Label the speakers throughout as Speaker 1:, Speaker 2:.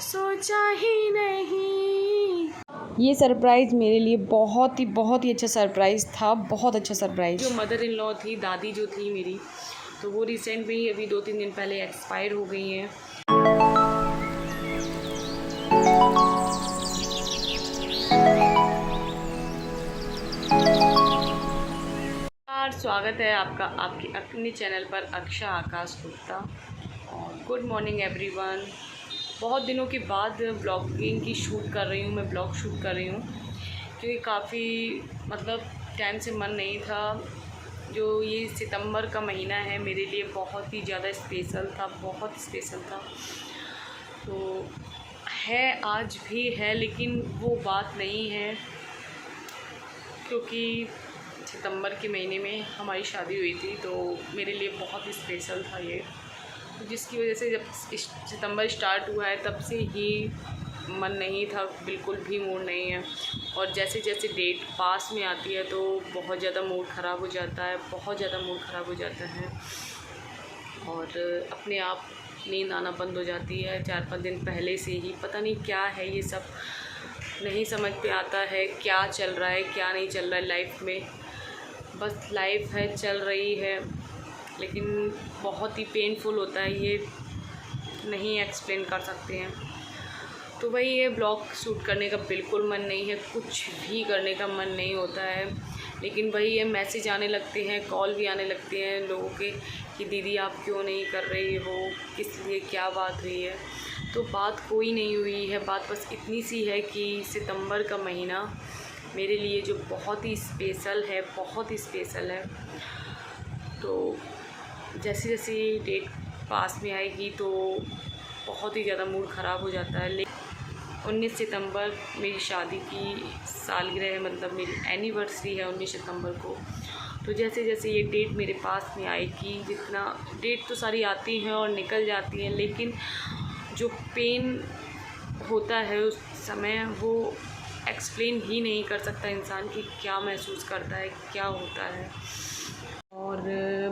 Speaker 1: सोचा ही नहीं। ये सरप्राइज़ मेरे लिए बहुत ही अच्छा सरप्राइज़ था, बहुत अच्छा सरप्राइज़। जो मदर इन लॉ थी, दादी जो थी मेरी, तो वो रिसेंट में ही अभी 2-3 दिन पहले एक्सपायर हो गई हैं। स्वागत है आपका आपके अपने चैनल पर अक्षा आकाश गुप्ता। और गुड मॉर्निंग एवरीवन। बहुत दिनों के बाद ब्लॉगिंग की शूट कर रही हूँ, मैं ब्लॉग शूट कर रही हूँ क्योंकि काफ़ी टाइम से मन नहीं था। जो ये सितंबर का महीना है मेरे लिए बहुत ही ज़्यादा स्पेशल था, बहुत स्पेशल था। तो है, आज भी है, लेकिन वो बात नहीं है क्योंकि सितंबर के महीने में हमारी शादी हुई थी, तो मेरे लिए बहुत ही स्पेशल था ये, जिसकी वजह से जब सितंबर स्टार्ट हुआ है तब से ही मन नहीं था, बिल्कुल भी मूड नहीं है। और जैसे जैसे डेट पास में आती है तो बहुत ज़्यादा मूड ख़राब हो जाता है, बहुत ज़्यादा मूड ख़राब हो जाता है और अपने आप नींद आना बंद हो जाती है 4-5 दिन पहले से ही। पता नहीं क्या है ये सब, नहीं समझ पे आता है क्या चल रहा है क्या नहीं चल रहा है लाइफ में। बस लाइफ है, चल रही है, लेकिन बहुत ही पेनफुल होता है ये, नहीं एक्सप्लेन कर सकते हैं। तो वही ये ब्लॉग शूट करने का बिल्कुल मन नहीं है, कुछ भी करने का मन नहीं होता है, लेकिन वही ये मैसेज आने लगते हैं, कॉल भी आने लगते हैं लोगों के कि दीदी आप क्यों नहीं कर रही हो, किस लिए, क्या बात हुई है। तो बात कोई नहीं हुई है, बात बस इतनी सी है कि सितंबर का महीना मेरे लिए जो बहुत ही स्पेशल है, बहुत ही स्पेशल है। तो जैसे जैसे डेट पास में आएगी तो बहुत ही ज़्यादा मूड ख़राब हो जाता है। लेकिन 19 सितंबर मेरी शादी की सालगिरह है, मतलब मेरी एनिवर्सरी है 19 सितंबर को। तो जैसे जैसे ये डेट मेरे पास में आएगी, जितना डेट तो सारी आती हैं और निकल जाती हैं, लेकिन जो पेन होता है उस समय वो एक्सप्लेन ही नहीं कर सकता इंसान कि क्या महसूस करता है, क्या होता है। और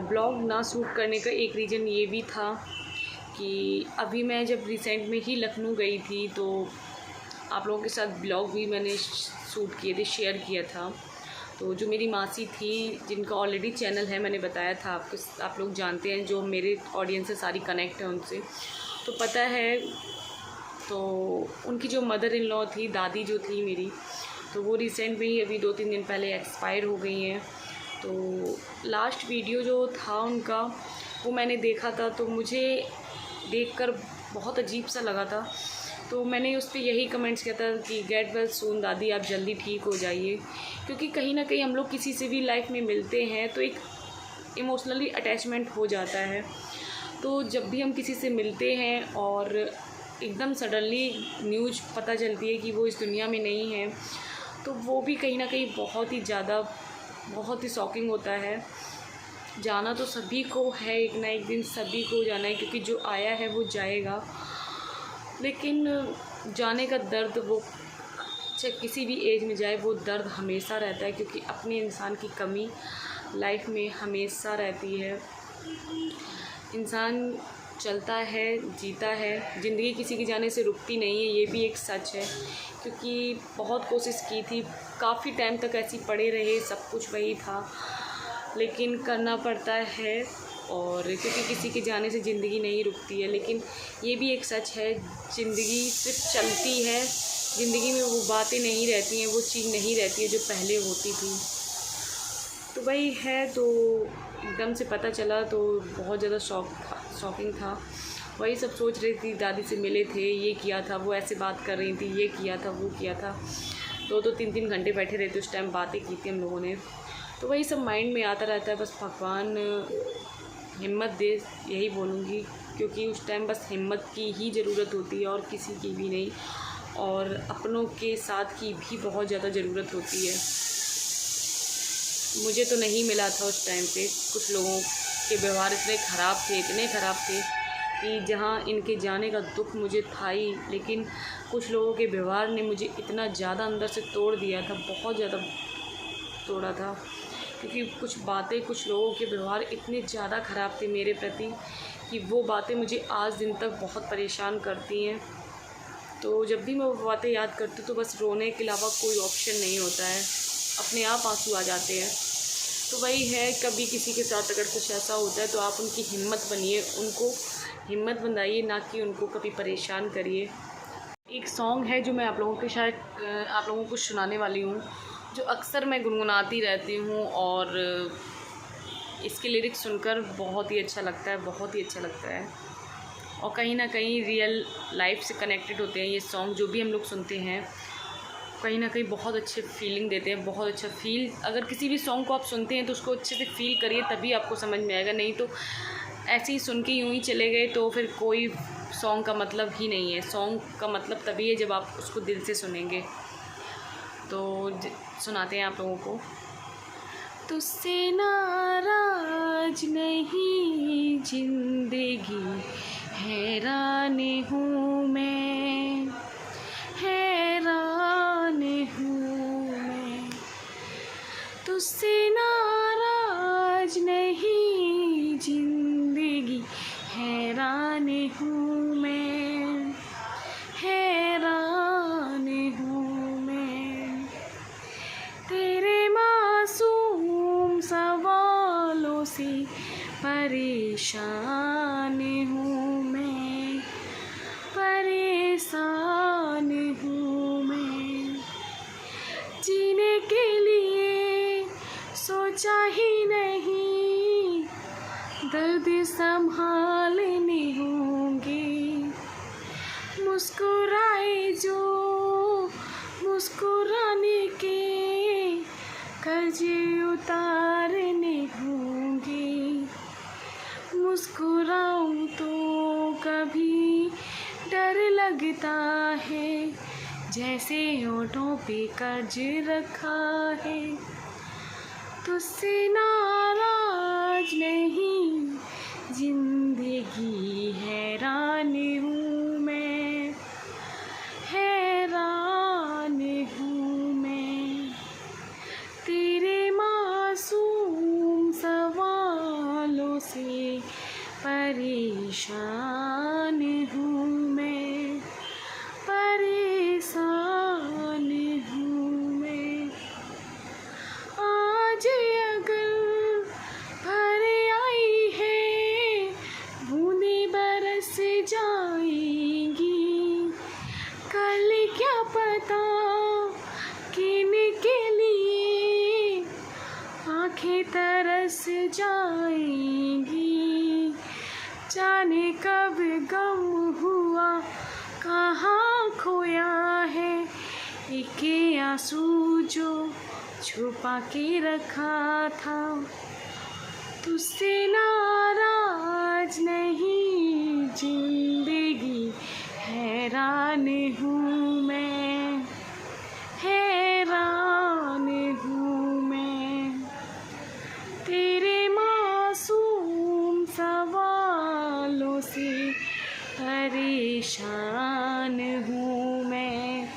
Speaker 1: ब्लॉग ना शूट करने का एक रीज़न ये भी था कि अभी मैं जब रिसेंट में ही लखनऊ गई थी तो आप लोगों के साथ ब्लॉग भी मैंने शूट किए थे, शेयर किया था। तो जो मेरी मासी थी, जिनका ऑलरेडी चैनल है, मैंने बताया था आपको, आप लोग जानते हैं, जो मेरे ऑडियंस से सारी कनेक्ट है उनसे तो पता है। तो उनकी जो मदर इन लॉ थी, दादी जो थी मेरी, तो वो रिसेंट में ही अभी 2-3 दिन पहले एक्सपायर हो गई हैं। तो लास्ट वीडियो जो था उनका वो मैंने देखा था, तो मुझे देखकर बहुत अजीब सा लगा था। तो मैंने उस पर यही कमेंट्स किया था कि गेट वेल सून दादी, आप जल्दी ठीक हो जाइए। क्योंकि कहीं ना कहीं हम लोग किसी से भी लाइफ में मिलते हैं तो एक इमोशनली अटैचमेंट हो जाता है। तो जब भी हम किसी से मिलते हैं और एकदम सडनली न्यूज़ पता चलती है कि वो इस दुनिया में नहीं है, तो वो भी कहीं ना कहीं बहुत ही शॉकिंग होता है। जाना तो सभी को है, एक ना एक दिन सभी को जाना है, क्योंकि जो आया है वो जाएगा। लेकिन जाने का दर्द, वो चाहे किसी भी एज में जाए, वो दर्द हमेशा रहता है, क्योंकि अपने इंसान की कमी लाइफ में हमेशा रहती है। इंसान चलता है, जीता है, ज़िंदगी किसी के जाने से रुकती नहीं है, ये भी एक सच है। क्योंकि बहुत कोशिश की थी, काफ़ी टाइम तक ऐसी पड़े रहे, सब कुछ वही था, लेकिन करना पड़ता है। और क्योंकि किसी के जाने से ज़िंदगी नहीं रुकती है, लेकिन ये भी एक सच है, ज़िंदगी सिर्फ चलती है, ज़िंदगी में वो बातें नहीं रहती हैं, वो चीज़ नहीं रहती है जो पहले होती थी। तो वही है, तो एकदम से पता चला तो बहुत ज़्यादा शॉकिंग था। वही सब सोच रही थी, दादी से मिले थे, ये किया था, वो ऐसे बात कर रही थी, ये किया था, वो किया था। 2-3 घंटे बैठे रहे थे, उस टाइम बातें की थी हम लोगों ने। तो वही सब माइंड में आता रहता है। बस भगवान हिम्मत दे, यही बोलूँगी, क्योंकि उस टाइम बस हिम्मत की ही ज़रूरत होती है और किसी की भी नहीं, और अपनों के साथ की भी बहुत ज़्यादा ज़रूरत होती है। मुझे तो नहीं मिला था उस टाइम पे। कुछ लोगों के व्यवहार इतने ख़राब थे कि जहाँ इनके जाने का दुख मुझे था ही, लेकिन कुछ लोगों के व्यवहार ने मुझे इतना ज़्यादा अंदर से तोड़ दिया था, बहुत ज़्यादा तोड़ा था। क्योंकि कुछ बातें, कुछ लोगों के व्यवहार इतने ज़्यादा ख़राब थे मेरे प्रति कि वो बातें मुझे आज दिन तक बहुत परेशान करती हैं। तो जब भी मैं वो बातें याद करती हूँ तो बस रोने के अलावा कोई ऑप्शन नहीं होता है, अपने आप आंसू आ जाते हैं। तो वही है, कभी किसी के साथ अगर कुछ ऐसा होता है तो आप उनकी हिम्मत बनिए, उनको हिम्मत बनाइए, ना कि उनको कभी परेशान करिए। एक सॉन्ग है जो मैं आप लोगों को सुनाने वाली हूँ, जो अक्सर मैं गुनगुनाती रहती हूँ और इसके लिरिक्स सुनकर बहुत ही अच्छा लगता है, बहुत ही अच्छा लगता है। और कहीं ना कहीं रियल लाइफ से कनेक्टेड होते हैं ये सॉन्ग, जो भी हम लोग सुनते हैं कहीं ना कहीं बहुत अच्छे फीलिंग देते हैं, बहुत अच्छा फील। अगर किसी भी सॉन्ग को आप सुनते हैं तो उसको अच्छे से फील करिए, तभी आपको समझ में आएगा, नहीं तो ऐसे ही सुन के यूँ ही चले गए तो फिर कोई सॉन्ग का मतलब ही नहीं है। सॉन्ग का मतलब तभी है जब आप उसको दिल से सुनेंगे। तो सुनाते हैं आप लोगों को। तुझसे नाराज नहीं जिंदगी, हैरान हूँ मैं, हैरान हूँ मैं। तुझसे नाराज नहीं जिंदगी, हैरान हूँ मैं, हैरान हूँ मैं। तेरे मासूम सवालों से परेशान हूँ मैं, परेशान हूँ मैं। जीने के लिए सोचा ही नहीं, दर्द संभालने होंगे। मुस्कुराए जो मुस्कुराने के कर्जे उतारने होंगे। मुस्कुराऊं तो कभी डर लगता है, जैसे होठों पे कर्ज रखा है। तुझसे नाराज नहीं जिंदगी, हैरान हूँ मैं, हैरान हूँ मैं। तेरे मासूम सवालों से परेशान हूँ मैं, परेशान हूँ मैं। आज अगर भर आई है, बूंदें बरस जाएंगी। कल क्या पता किन के लिए आँखें तरस जाएंगी। जाने कब गम हुआ, कहाँ खोया है, एक आंसू जो छुपा के रखा था। तुझसे नाराज नहीं जिंदगी, हैरान हूँ मैं, हैरान हूँ मैं। तेरे मासूम सवालों से परेशान हूँ मैं,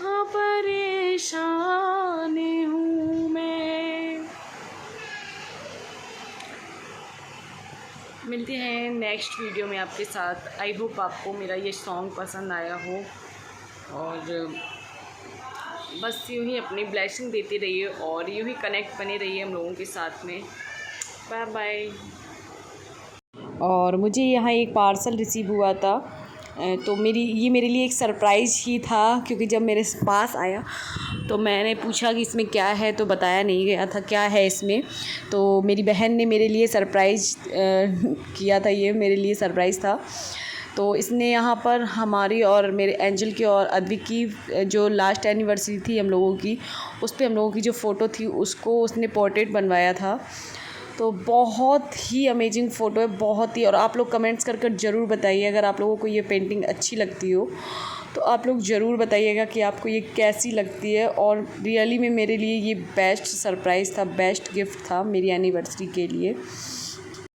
Speaker 1: हाँ परेशान हूँ मैं। मिलते हैं नेक्स्ट वीडियो में आपके साथ। आई होप आपको मेरा ये सॉन्ग पसंद आया हो, और बस यूँ ही अपनी ब्लेसिंग देते रहिए और यूँ ही कनेक्ट बने रहिए हम लोगों के साथ में। Bye bye. और मुझे यहाँ एक पार्सल रिसीव हुआ था, तो ये मेरे लिए एक सरप्राइज़ ही था, क्योंकि जब मेरे पास आया तो मैंने पूछा कि इसमें क्या है, तो बताया नहीं गया था क्या है इसमें। तो मेरी बहन ने मेरे लिए सरप्राइज़ किया था, ये मेरे लिए सरप्राइज़ था। तो इसने यहाँ पर हमारी और मेरे एंजल की और अद्विक की जो लास्ट एनिवर्सरी थी हम लोगों की, उस पर हम लोगों की जो फ़ोटो थी उसको उसने पोर्ट्रेट बनवाया था। तो बहुत ही अमेजिंग फ़ोटो है, बहुत ही। और आप लोग कमेंट्स कर कर ज़रूर बताइए, अगर आप लोगों को ये पेंटिंग अच्छी लगती हो तो आप लोग ज़रूर बताइएगा कि आपको ये कैसी लगती है। और रियली में मेरे लिए ये बेस्ट सरप्राइज़ था, बेस्ट गिफ्ट था मेरी एनिवर्सरी के लिए।